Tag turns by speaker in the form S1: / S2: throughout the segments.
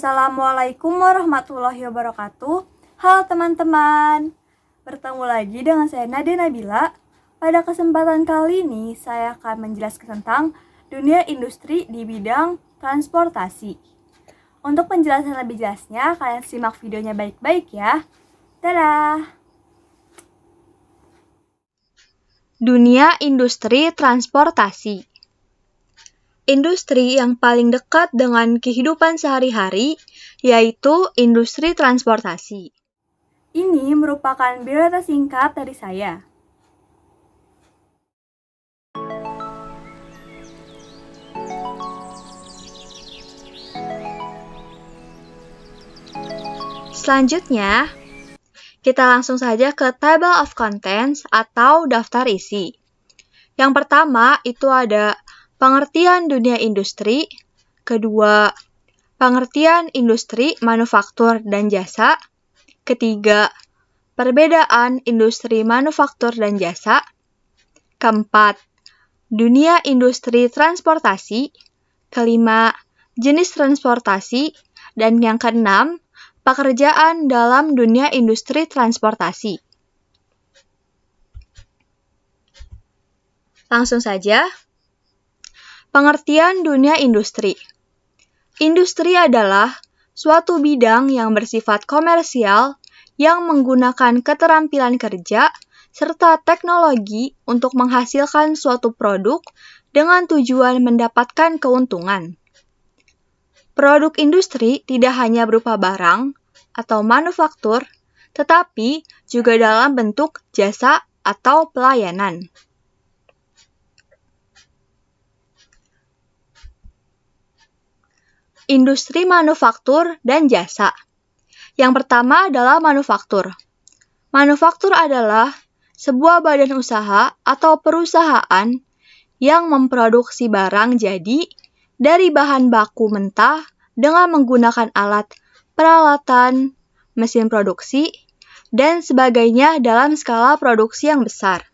S1: Assalamualaikum warahmatullahi wabarakatuh. Halo teman-teman, bertemu lagi dengan saya Nadia Nabila. Pada kesempatan kali ini, saya akan menjelaskan tentang dunia industri di bidang transportasi. Untuk penjelasan lebih jelasnya, kalian simak videonya baik-baik ya. Dadah!
S2: Dunia industri transportasi. Industri yang paling dekat dengan kehidupan sehari-hari yaitu industri transportasi.
S1: Ini merupakan biodata singkat dari saya.
S2: Selanjutnya, kita langsung saja ke Table of Contents atau daftar isi. Yang pertama itu ada pengertian dunia industri, kedua, pengertian industri, manufaktur, dan jasa, ketiga, perbedaan industri manufaktur dan jasa, keempat, dunia industri transportasi, kelima, jenis transportasi, dan yang keenam, pekerjaan dalam dunia industri transportasi. Langsung saja. Pengertian dunia industri. Industri adalah suatu bidang yang bersifat komersial yang menggunakan keterampilan kerja serta teknologi untuk menghasilkan suatu produk dengan tujuan mendapatkan keuntungan. Produk industri tidak hanya berupa barang atau manufaktur, tetapi juga dalam bentuk jasa atau pelayanan. Industri manufaktur dan jasa. Yang pertama adalah manufaktur. Manufaktur adalah sebuah badan usaha atau perusahaan yang memproduksi barang jadi dari bahan baku mentah dengan menggunakan alat, peralatan, mesin produksi, dan sebagainya dalam skala produksi yang besar.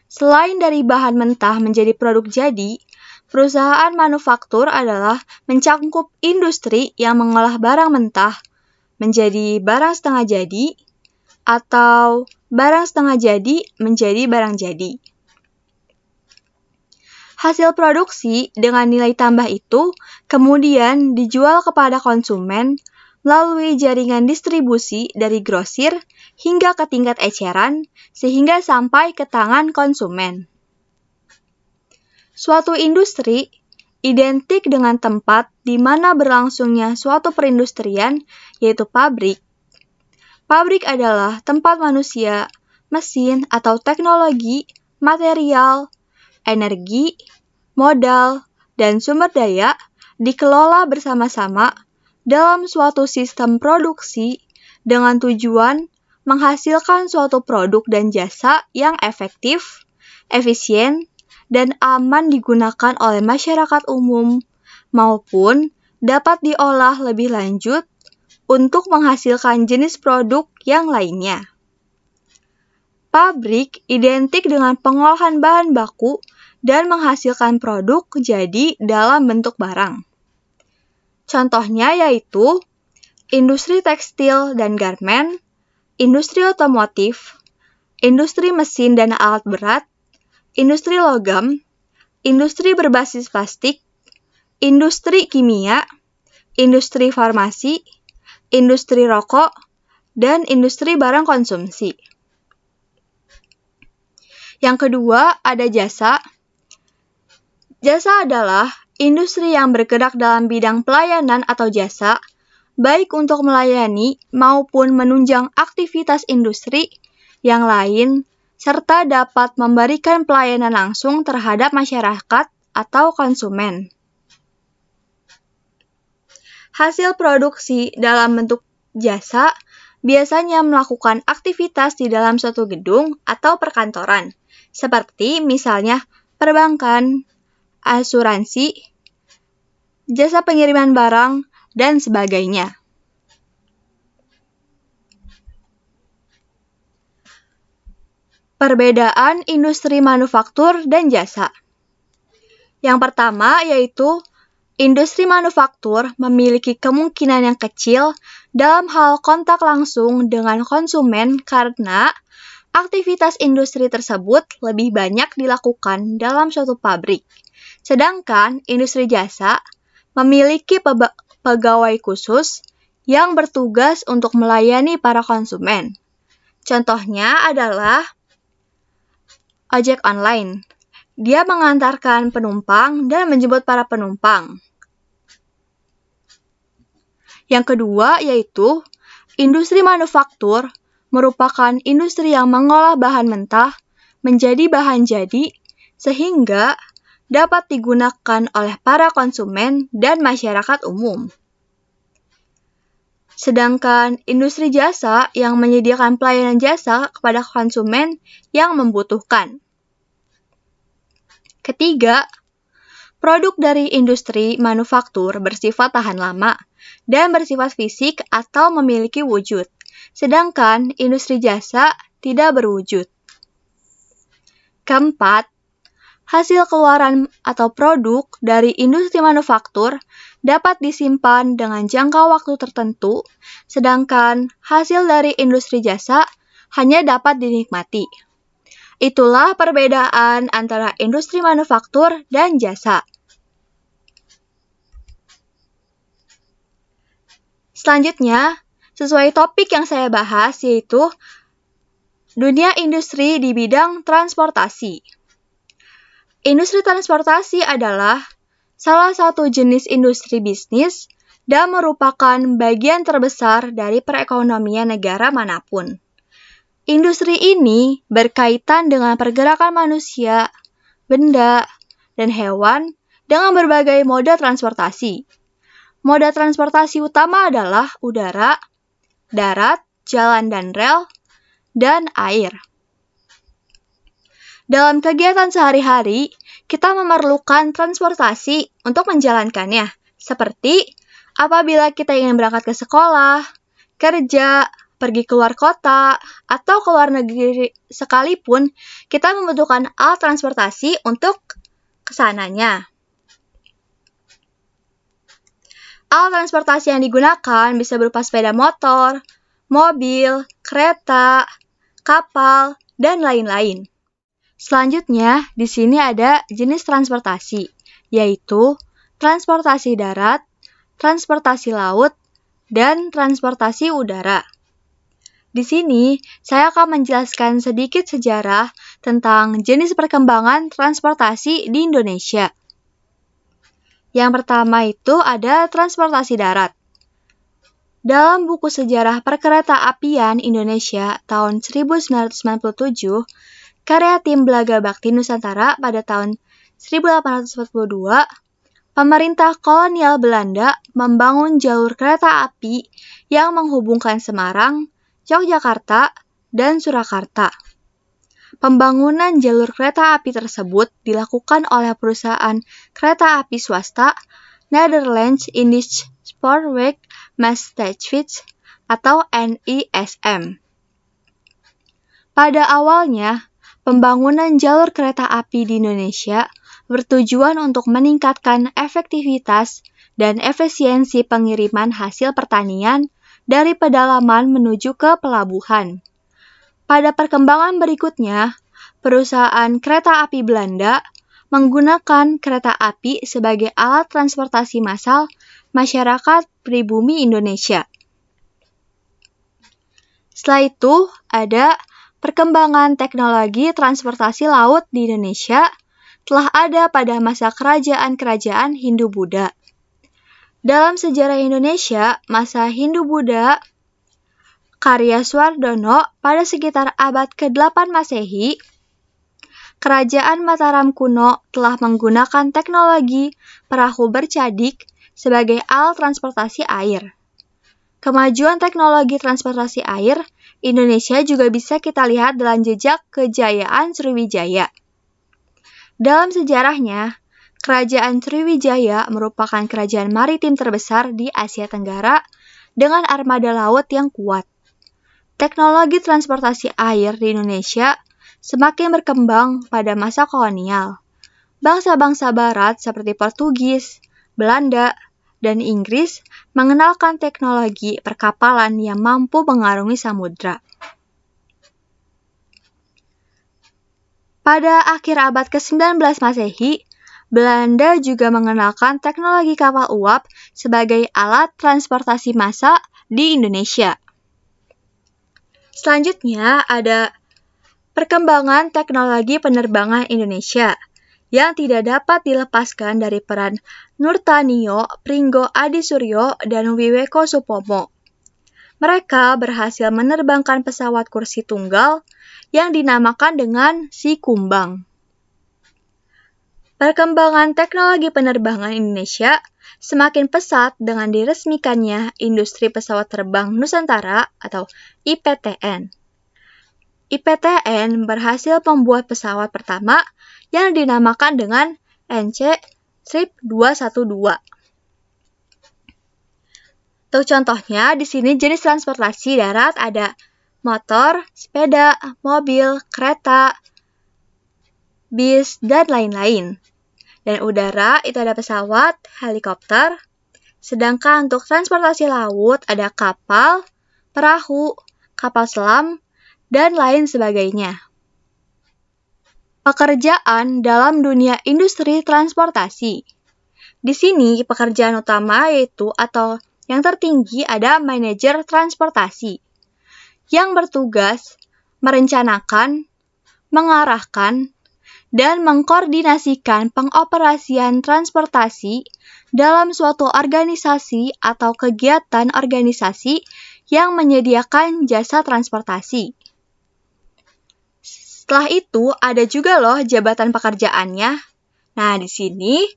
S2: Selain dari bahan mentah menjadi produk jadi, perusahaan manufaktur adalah mencakup industri yang mengolah barang mentah menjadi barang setengah jadi atau barang setengah jadi menjadi barang jadi. Hasil produksi dengan nilai tambah itu kemudian dijual kepada konsumen melalui jaringan distribusi dari grosir hingga ke tingkat eceran sehingga sampai ke tangan konsumen. Suatu industri identik dengan tempat di mana berlangsungnya suatu perindustrian, yaitu pabrik. Pabrik adalah tempat manusia, mesin atau teknologi, material, energi, modal, dan sumber daya dikelola bersama-sama dalam suatu sistem produksi dengan tujuan menghasilkan suatu produk dan jasa yang efektif, efisien, dan aman digunakan oleh masyarakat umum, maupun dapat diolah lebih lanjut untuk menghasilkan jenis produk yang lainnya. Pabrik identik dengan pengolahan bahan baku dan menghasilkan produk jadi dalam bentuk barang. Contohnya yaitu industri tekstil dan garmen, industri otomotif, industri mesin dan alat berat, industri logam, industri berbasis plastik, industri kimia, industri farmasi, industri rokok, dan industri barang konsumsi. Yang kedua, ada jasa. Jasa adalah industri yang bergerak dalam bidang pelayanan atau jasa, baik untuk melayani maupun menunjang aktivitas industri yang lain, serta dapat memberikan pelayanan langsung terhadap masyarakat atau konsumen. Hasil produksi dalam bentuk jasa biasanya melakukan aktivitas di dalam suatu gedung atau perkantoran, seperti misalnya perbankan, asuransi, jasa pengiriman barang, dan sebagainya. Perbedaan industri manufaktur dan jasa. Yang pertama yaitu industri manufaktur memiliki kemungkinan yang kecil dalam hal kontak langsung dengan konsumen karena aktivitas industri tersebut lebih banyak dilakukan dalam suatu pabrik. Sedangkan industri jasa memiliki pegawai khusus yang bertugas untuk melayani para konsumen. Contohnya adalah ojek online. Dia mengantarkan penumpang dan menjemput para penumpang. Yang kedua yaitu industri manufaktur merupakan industri yang mengolah bahan mentah menjadi bahan jadi sehingga dapat digunakan oleh para konsumen dan masyarakat umum. Sedangkan industri jasa yang menyediakan pelayanan jasa kepada konsumen yang membutuhkan. Ketiga, produk dari industri manufaktur bersifat tahan lama dan bersifat fisik atau memiliki wujud, sedangkan industri jasa tidak berwujud. Keempat, hasil keluaran atau produk dari industri manufaktur dapat disimpan dengan jangka waktu tertentu, sedangkan hasil dari industri jasa hanya dapat dinikmati. Itulah perbedaan antara industri manufaktur dan jasa. Selanjutnya, sesuai topik yang saya bahas yaitu dunia industri di bidang transportasi. Industri transportasi adalah salah satu jenis industri bisnis dan merupakan bagian terbesar dari perekonomian negara manapun. Industri ini berkaitan dengan pergerakan manusia, benda, dan hewan dengan berbagai moda transportasi. Moda transportasi utama adalah udara, darat, jalan dan rel, dan air. Dalam kegiatan sehari-hari, kita memerlukan transportasi untuk menjalankannya, seperti apabila kita ingin berangkat ke sekolah, kerja, pergi keluar kota, atau keluar negeri sekalipun, kita membutuhkan alat transportasi untuk kesananya. Alat transportasi yang digunakan bisa berupa sepeda motor, mobil, kereta, kapal, dan lain-lain. Selanjutnya, di sini ada jenis transportasi, yaitu transportasi darat, transportasi laut, dan transportasi udara. Di sini, saya akan menjelaskan sedikit sejarah tentang jenis perkembangan transportasi di Indonesia. Yang pertama itu ada transportasi darat. Dalam buku sejarah Perkereta-apian Indonesia tahun 1997, karya tim Belaga Bakti Nusantara pada tahun 1842, pemerintah kolonial Belanda membangun jalur kereta api yang menghubungkan Semarang, Yogyakarta, dan Surakarta. Pembangunan jalur kereta api tersebut dilakukan oleh perusahaan kereta api swasta Netherlands Indisch Spoorweg Maatschappij atau NISM. Pada awalnya, pembangunan jalur kereta api di Indonesia bertujuan untuk meningkatkan efektivitas dan efisiensi pengiriman hasil pertanian dari pedalaman menuju ke pelabuhan. Pada perkembangan berikutnya, perusahaan kereta api Belanda menggunakan kereta api sebagai alat transportasi massal masyarakat pribumi Indonesia. Setelah itu, ada perkembangan teknologi transportasi laut di Indonesia telah ada pada masa kerajaan-kerajaan Hindu-Buddha. Dalam sejarah Indonesia, masa Hindu-Buddha, karya Suwardono pada sekitar abad ke-8 Masehi, Kerajaan Mataram kuno telah menggunakan teknologi perahu bercadik sebagai alat transportasi air. Kemajuan teknologi transportasi air Indonesia juga bisa kita lihat dalam jejak kejayaan Sriwijaya. Dalam sejarahnya, Kerajaan Sriwijaya merupakan kerajaan maritim terbesar di Asia Tenggara dengan armada laut yang kuat. Teknologi transportasi air di Indonesia semakin berkembang pada masa kolonial. Bangsa-bangsa barat seperti Portugis, Belanda, dan Inggris mengenalkan teknologi perkapalan yang mampu mengarungi samudra. Pada akhir abad ke-19 Masehi, Belanda juga mengenalkan teknologi kapal uap sebagai alat transportasi massa di Indonesia. Selanjutnya ada perkembangan teknologi penerbangan Indonesia yang tidak dapat dilepaskan dari peran Nurtanio, Pringgo Adisuryo, dan Wiweko Supomo. Mereka berhasil menerbangkan pesawat kursi tunggal yang dinamakan dengan Si Kumbang. Perkembangan teknologi penerbangan Indonesia semakin pesat dengan diresmikannya Industri Pesawat Terbang Nusantara atau IPTN. IPTN berhasil membuat pesawat pertama yang dinamakan dengan NC-212. Untuk contohnya, di sini jenis transportasi darat ada motor, sepeda, mobil, kereta, bis, dan lain-lain. Dan udara itu ada pesawat, helikopter. Sedangkan untuk transportasi laut ada kapal, perahu, kapal selam, dan lain sebagainya. Pekerjaan dalam dunia industri transportasi. Di sini pekerjaan utama yaitu atau yang tertinggi ada manajer transportasi yang bertugas merencanakan, mengarahkan, dan mengkoordinasikan pengoperasian transportasi dalam suatu organisasi atau kegiatan organisasi yang menyediakan jasa transportasi. Setelah itu, ada juga loh jabatan pekerjaannya. Nah, di sini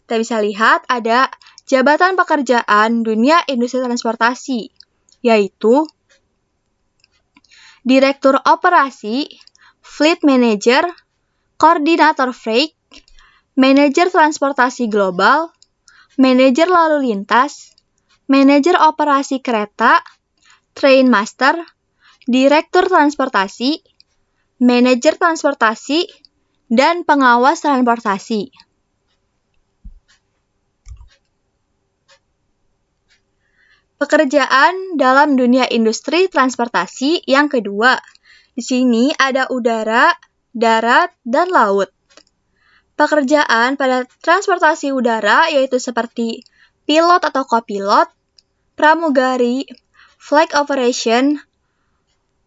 S2: kita bisa lihat ada jabatan pekerjaan dunia industri transportasi, yaitu Direktur Operasi, Fleet Manager, Koordinator Freight, Manajer Transportasi Global, Manajer Lalu Lintas, Manajer Operasi Kereta, Train Master, Direktur Transportasi, Manajer Transportasi, dan Pengawas Transportasi. Pekerjaan dalam dunia industri transportasi yang kedua. Di sini ada udara, darat, dan laut. Pekerjaan pada transportasi udara yaitu seperti pilot atau kopilot, pramugari, flight operation,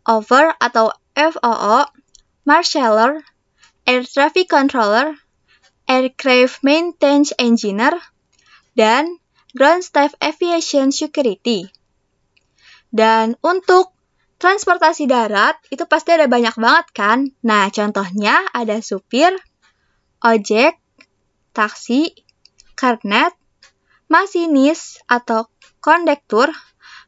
S2: over atau FOO, marshaller, air traffic controller, aircraft maintenance engineer, dan ground staff aviation security. Dan untuk transportasi darat, itu pasti ada banyak banget kan? Nah, contohnya ada supir, ojek, taksi, kernet, masinis atau kondektur,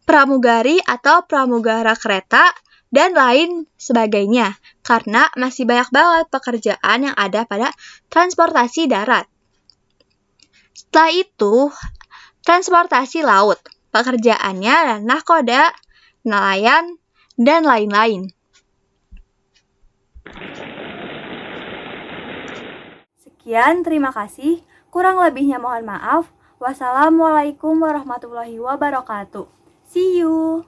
S2: pramugari atau pramugara kereta, dan lain sebagainya. Karena masih banyak banget pekerjaan yang ada pada transportasi darat. Setelah itu, transportasi laut. Pekerjaannya adalah nahkoda, nelayan, dan lain-lain.
S1: Sekian, terima kasih. Kurang lebihnya mohon maaf. Wassalamualaikum warahmatullahi wabarakatuh. See you.